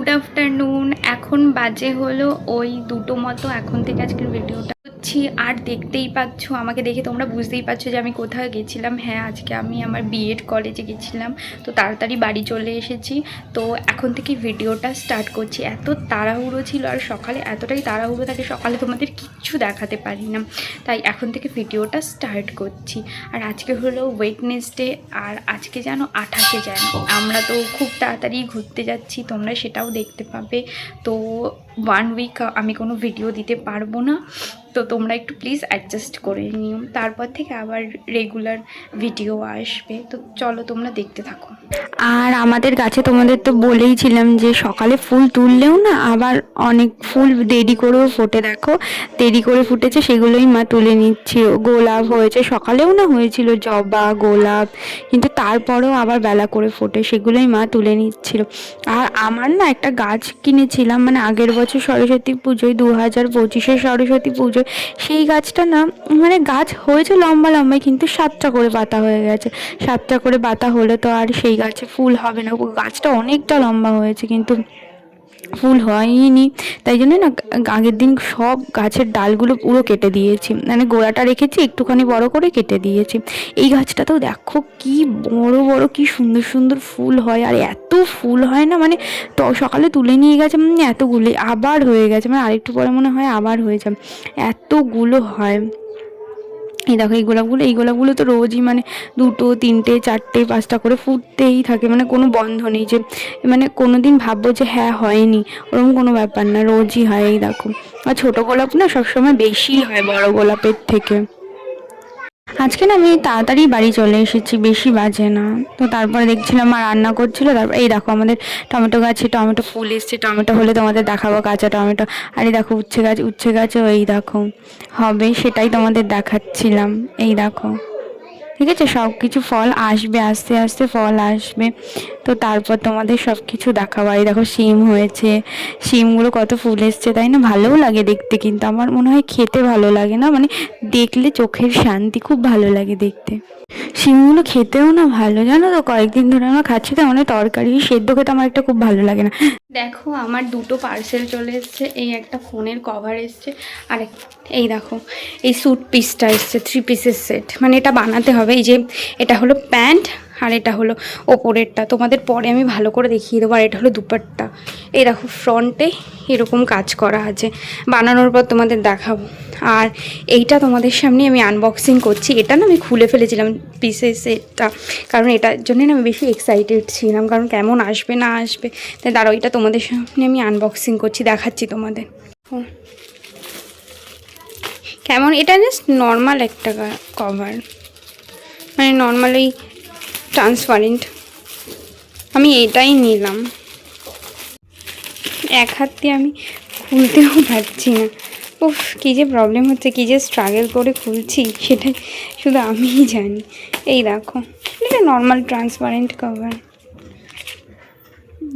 Good afternoon. এখন বাজে হলো ওই 2টো মতো। এখন থেকে আজকের ভিডিওটা করছি। আর দেখতেই পাচ্ছ, আমাকে দেখে তোমরা বুঝতেই পারছো যে আমি কোথায় গেছিলাম। হ্যাঁ, আজকে আমি আমার বিএড কলেজে গেছিলাম, তো তাড়াতাড়ি বাড়ি চলে এসেছি। তো এখন থেকে ভিডিওটা স্টার্ট করছি। এত তাড়াহুড়ো ছিল, আর সকালে এতটাই তাড়াহুড়ো থাকে, সকালে তোমাদের কিচ্ছু দেখাতে পারি না, তাই এখন থেকে ভিডিওটা স্টার্ট করছি। আর আজকে হলো ওয়েডনেসডে, আর আজকে যেন 28-এ যেন আমরা তো খুব তাড়াতাড়ি ঘুরতে যাচ্ছি, তোমরা সেটাও দেখতে পাবে। তো 1 উইক আমি কোনো ভিডিও দিতে পারবো না, তো তোমরা একটু প্লিজ অ্যাডজাস্ট করে নিও। তারপর থেকে আবার রেগুলার ভিডিও আসবে, তো চলো তোমরা দেখতে থাকো। আর আমাদের গাছে তোমাদের তো বলেইছিলাম যে সকালে ফুল তুললেও না আবার অনেক ফুল দেরি করেও ফোটে। দেখো দেরি করে ফুটেছে, সেগুলোই মা তুলে নিচ্ছিল। গোলাপ হয়েছে, সকালেও না হয়েছিল জবা গোলাপ, কিন্তু তারপরেও আবার বেলা করে ফোটে, সেগুলোই মা তুলে নিচ্ছিল। আর আমার না একটা গাছ কিনেছিলাম, মানে আগের বছর সরস্বতী পুজোয়, 2025-এর সরস্বতী পুজোয়, সেই গাছটা না মানে গাছ হয়েছে লম্বা লম্বায়, কিন্তু 7টা করে পাতা হয়ে গেছে। 7টা করে পাতা হলে তো আর সেই গাছে ফুল হবে না। গাছটা অনেকটা লম্বা হয়েছে কিন্তু ফুল হয়নি, তাই জন্য না আগের দিন সব গাছের ডালগুলো পুরো কেটে দিয়েছি, মানে গোড়াটা রেখেছি একটুখানি বড় করে কেটে দিয়েছি। এই গাছটাতেও দেখো কি বড় বড় কি সুন্দর সুন্দর ফুল হয়, আর এত ফুল হয় না, মানে তো সকালে তুলে নিয়ে গেছে এতগুলো আবার হয়ে গেছে, মানে আরেকটু পরে মনে হয় আবার হয়ে যাবে, এতগুলো হয়। এই দেখো এই গোলাপগুলো তো রোজই মানে 2টো 3টে 4টে 5টা করে ফুটতেই থাকে, মানে কোনো বন্ধ নেই যে মানে কোনো দিন ভাববো যে হ্যাঁ হয়নি, ওরকম কোনো ব্যাপার না, রোজই হয়। এই দেখো, আর ছোটো গোলাপ না সবসময় বেশি হয় বড় গোলাপের থেকে। আজকে না আমি তাড়াতাড়ি বাড়ি চলে এসেছি, বেশি বাজে না। তো তারপরে দেখছিলাম মা রান্না করছিল, তারপর এই দেখো আমাদের টমেটো গাছে টমেটো ফুল এসছে, টমেটো হলে তোমাদের দেখাবো কাঁচা টমেটো। আর এই দেখো উচ্ছে গাছে এই দেখো হবে, সেটাই তোমাদের দেখাচ্ছিলাম। এই দেখো, ঠিক আছে, সব কিছু ফল আসবে, আস্তে আস্তে ফল আসবে, তো তারপর তোমাদের সব কিছু দেখাবো। এই দেখো শিম হয়েছে, শিমগুলো কত ফুল এসছে, তাই না? ভালোও লাগে দেখতে, কিন্তু আমার মনে হয় খেতে ভালো লাগে না, মানে দেখলে চোখের শান্তি, খুব ভালো লাগে দেখতে। শিমগুলো খেতেও না ভালো, জানো তো, কয়েকদিন ধরে আমরা খাচ্ছি তো, মানে তরকারি সেদ্ধ খেতে আমার একটা খুব ভালো লাগে না। দেখো আমার 2টো পার্সেল চলে এসছে, এই একটা ফোনের কভার এসছে, আর এই দেখো এই স্যুট পিসটা এসছে, 3 পিসের সেট, মানে এটা বানাতে হবে। এই যে এটা হলো প্যান্ট, আর এটা হলো ওপরেরটা, তোমাদের পরে আমি ভালো করে দেখিয়ে দেবো। আর এটা হলো দুপাট্টা। এই দেখো ফ্রন্টে এরকম কাজ করা আছে, বানানোর পর তোমাদের দেখাবো। আর এইটা তোমাদের সামনে আমি আনবক্সিং করছি। এটা না আমি খুলে ফেলেছিলাম পিসের সেটটা, কারণ এটার জন্য না আমি বেশি এক্সাইটেড ছিলাম, কারণ কেমন আসবে না আসবে, তাই দাঁড়াও এটা তোমাদের সামনে আমি আনবক্সিং করছি, দেখাচ্ছি তোমাদের কেমন। এটা জাস্ট নর্মাল একটা কভার, মানে নর্মাল এই ট্রান্সপারেন্ট, আমি এটাই নিলাম। এক হাত দিয়ে আমি খুলতেও পারছি না, উফ কী যে প্রবলেম হচ্ছে, কী যে স্ট্রাগল করে খুলছি, সেটাই শুধু আমিই জানি। এই দেখো, এটা নর্মাল ট্রান্সপারেন্ট কভার,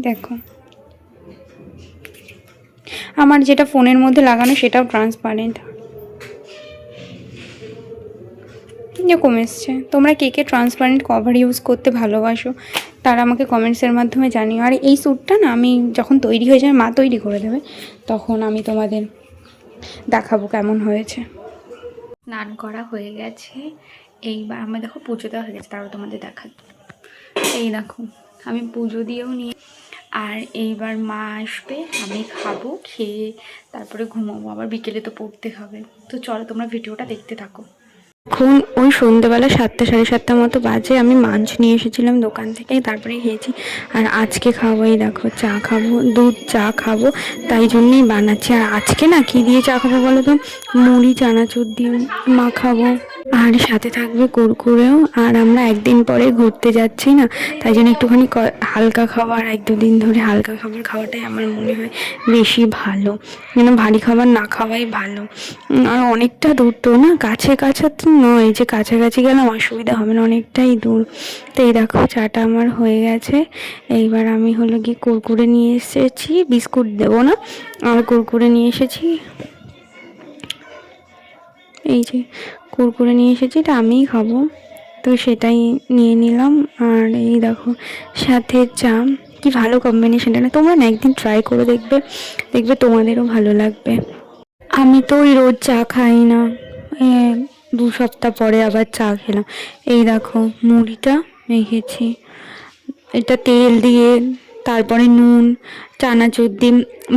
দেখো আমার যেটা ফোনের মধ্যে লাগানো সেটাও ট্রান্সপারেন্ট। এরকম এসছে। তোমরা কে কে ট্রান্সপারেন্ট কভার ইউজ করতে ভালোবাসো তারা আমাকে কমেন্টসের মাধ্যমে জানিও। আর এই স্যুটটা না আমি যখন তৈরি হয়ে যাবে, মা তৈরি করে দেবে, তখন আমি তোমাদের দেখাবো কেমন হয়েছে। স্নান করা হয়ে গেছে, এইবার আমার দেখো পুজো দেওয়া হয়ে গেছে, তারপর তোমাদের দেখাচ্ছি। এই দেখো আমি পুজো দিয়েও নিয়ে, আর এইবার মা আসবে, আমি খাবো, খেয়ে তারপরে ঘুমাবো, আবার বিকেলে তো পড়তে হবে। তো চলো তোমরা ভিডিওটা দেখতে থাকো। এখন ওই সন্ধ্যেবেলা 7টা 7:30 মতো বাজে, আমি মাছ নিয়ে এসেছিলাম দোকান থেকে, তারপরে খেয়েছি। আর আজকে খাবো, এই দেখো চা খাবো, দুধ চা খাবো, তাই জন্যই বানাচ্ছি। আর আজকে না কী দিয়ে চা খাবো বলো তো, মুড়ি চানাচুর দিয়ে মা খাবো, আর সাথে থাকবে কুরকুরেও। আর আমরা একদিন পরে ঘুরতে যাচ্ছি না, তাই জন্য একটুখানি হালকা খাবার, 1-2 দিন ধরে হালকা খাবার খাওয়াটাই আমার মনে হয় বেশি ভালো, মানে ভারী খাবার না খাওয়াই ভালো। আর অনেকটা দূর তো না, কাছে কাছে তো নয় যে কাছাকাছি গেলাম অসুবিধা হবে না, অনেকটাই দূর। তো এই দেখো চাটা আমার হয়ে গেছে, এইবার আমি হলো গিয়ে কুরকুরে নিয়ে এসেছি, বিস্কুট দেবো না, আর কুরকুরে নিয়ে এসেছি, এই যে কুরকুরে নিয়ে এসেছি, এটা আমিই খাবো, তো সেটাই নিয়ে নিলাম। আর এই দেখো সাথে চা, কি ভালো কম্বিনেশনটা না, তোমরা না একদিন ট্রাই করে দেখবে, দেখবে তোমাদেরও ভালো লাগবে। আমি তো ওই রোজ চা খাই না, 2 সপ্তাহ পরে আবার চা খেলাম। এই দেখো মুড়িটা মেখেছি, এটা তেল দিয়ে, তারপরে নুন, চানাচুর দিয়ে,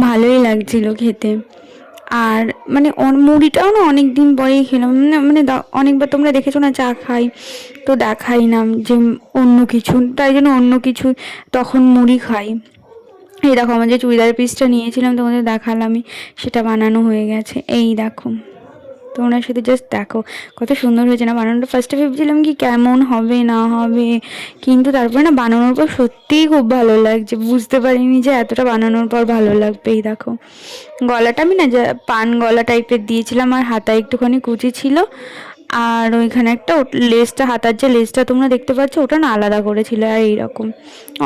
ভালোই লাগছিল খেতে। আর মানে মুড়িটাও না অনেক দিন পরেই খেলাম, মানে অনেকবার তোমরা দেখেছো না চা খাই তো দেখাই না যে অন্য কিছু, তাই জন্য অন্য কিছু তখন মুড়ি খাই। এই দেখো আমার যে চুড়িদার পিসটা নিয়েছিলাম তোমাদের দেখালামই, সেটা বানানো হয়ে গেছে। এই দেখো তোমরা শুধু জাস্ট দেখো কত সুন্দর হয়েছে না বানানোটা। ফার্স্টে ভেবেছিলাম কি কেমন হবে না হবে, কিন্তু তারপরে না বানানোর পর সত্যিই খুব ভালো লাগছে, বুঝতে পারিনি যে এতটা বানানোর পর ভালো লাগবে। এই দেখো গলাটা আমি না যা পান গলা টাইপের দিয়েছিলাম, আর হাতায় একটুখানি কুচি ছিল, আর ওইখানে একটা লেসটা, হাতার যে লেসটা তোমরা দেখতে পাচ্ছ ওটা না আলাদা করেছিল। আর এইরকম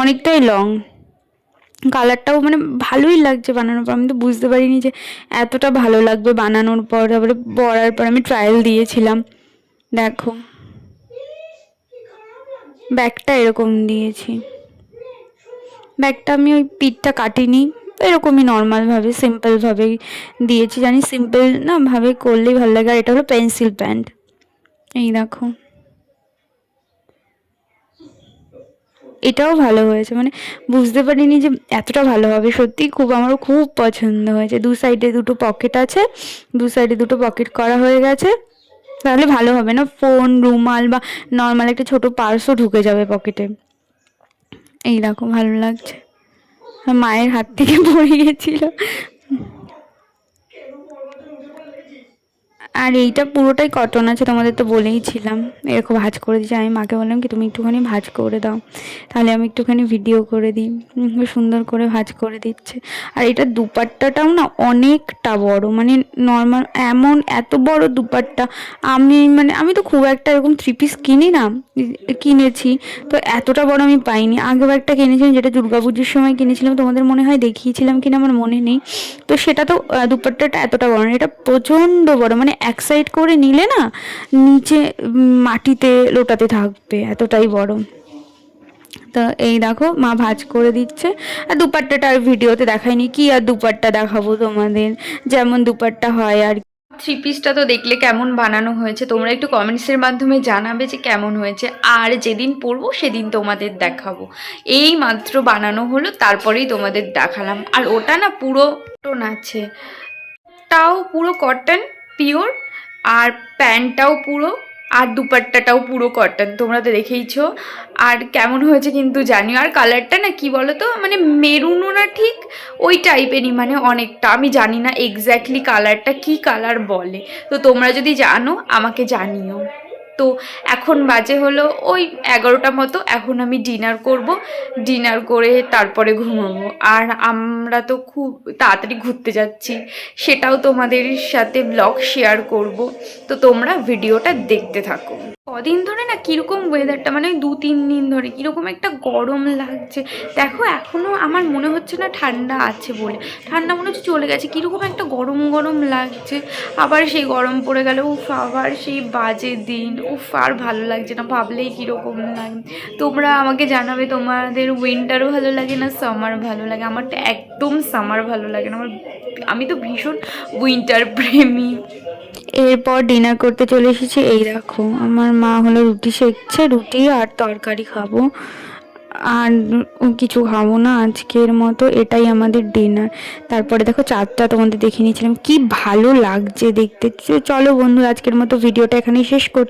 অনেকটাই লং, কালারটাও মানে ভালোই লাগছে বানানোর পর। আমি তো বুঝতে পারিনি যে এতটা ভালো লাগবে বানানোর পর। তারপরে পরার পর আমি ট্রায়াল দিয়েছিলাম। দেখো ব্যাগটা এরকম দিয়েছি, ব্যাগটা আমি ওই পিঠটা কাটিনি, এরকমই নর্মালভাবে সিম্পলভাবেই দিয়েছি, জানি সিম্পল না ভাবে করলেই ভালো লাগে। আর এটা হলো পেন্সিল প্যান্ট। এই দেখো এটাও ভালো হয়েছে, মানে বুঝতে পারিনি যে এতটা ভালো হবে। সত্যিই খুব, আমারও খুব পছন্দ হয়েছে। 2 সাইডে 2টো পকেট আছে, 2 সাইডে 2টো পকেট করা হয়ে গেছে, তাহলে ভালো হবে না, ফোন, রুমাল বা নর্মাল একটা ছোট পার্সও ঢুকে যাবে পকেটে। এই দেখো ভালো লাগছে, মায়ের হাত থেকে পড়ে গেছিল। আর এইটা পুরোটাই কটন আছে, তোমাদের তো বলেইছিলাম। এরকম ভাঁজ করে দিয়েছি, আমি মাকে বললাম কি তুমি একটুখানি ভাঁজ করে দাও, তাহলে আমি একটুখানি ভিডিও করে দিই। সুন্দর করে ভাঁজ করে দিচ্ছে। আর এটা দুপাট্টাটাও না অনেকটা বড়, মানে নর্মাল এমন এত বড় দুপাট্টা আমি তো খুব একটা এরকম 3 পিস কিনি না, কিনেছি তো এতটা বড় আমি পাইনি। আগের একটা কিনেছিলাম যেটা দুর্গাপুজোর সময় কিনেছিলাম, তোমাদের মনে হয় দেখিয়েছিলাম কিনা আমার মনে নেই। তো সেটা তো দুপাট্টাটা এতটা বড় না, এটা প্রচণ্ড বড়, মানে এক সাইড করে নিলে না নিচে মাটিতে লোটাতে থাকবে, এতটাই বড়। তো এই দেখো মা ভাঁজ করে দিচ্ছে। আর দুপাট্টাটা আর ভিডিওতে দেখায়নি, কি আর দুপাট্টা দেখাবো তোমাদের, যেমন দুপাট্টা হয় আর। 3 পিসটা তো দেখলে কেমন বানানো হয়েছে, তোমরা একটু কমেন্টসের মাধ্যমে জানাবে যে কেমন হয়েছে। আর যেদিন পরবো সেদিন তোমাদের দেখাবো। এই মাত্র বানানো হলো, তারপরেই তোমাদের দেখালাম। আর ওটা না পুরো কটন আছে, তাও পুরো কটন পিওর, আর প্যান্টটাও পুরো, আর দুপাট্টাটাও পুরো কটন, তোমরা তো দেখেইছো। আর কেমন হয়েছে কিন্তু জানিও। আর কালারটা না কি বলো তো, মানে মেরুনও না ঠিক ওই টাইপেরই, মানে অনেকটা, আমি জানি না এক্স্যাক্টলি কালারটা কি কালার বলে, তো তোমরা যদি জানো আমাকে জানিও। তো এখন বাজে হলো ওই 11টা মতো, এখন আমি ডিনার করব, ডিনার করে তারপরে ঘুমাবো। আর আমরা তো খুব তাড়াতাড়ি ঘুরতে যাচ্ছি, সেটাও তোমাদের সাথে ব্লগ শেয়ার করব, তো তোমরা ভিডিওটা দেখতে থাকো। কদিন ধরে না কীরকম ওয়েদারটা, মানে 2-3 দিন ধরে কীরকম একটা গরম লাগছে। দেখো এখনও আমার মনে হচ্ছে না ঠান্ডা আছে বলে, ঠান্ডা মনে হচ্ছে চলে গেছে, কীরকম একটা গরম গরম লাগছে। আবার সেই গরম পড়ে গেল, উফ আবার সেই বাজে দিন, উফ আর ভালো লাগছে না, ভাবলেই কীরকম লাগে। তোমরা আমাকে জানাবে তোমাদের উইন্টারও ভালো লাগে না সামার ভালো লাগে। আমার তো একদম সামার ভালো লাগে না, আমি তো ভীষণ উইন্টার প্রেমী। এরপর ডিনার করতে চলে এসেছি। এই দেখো আমার মা হলো রুটি সেঁকছে, রুটি আর তরকারি খাবো, আর কিছু খাবো না আজকের মতো, এটাই আমাদের ডিনার। তারপরে দেখো চাঁদটা তোমাদের দেখে নিয়েছিলাম, কি ভালো লাগছে দেখতে। চলো বন্ধু আজকের মতো ভিডিওটা এখানেই শেষ করছি।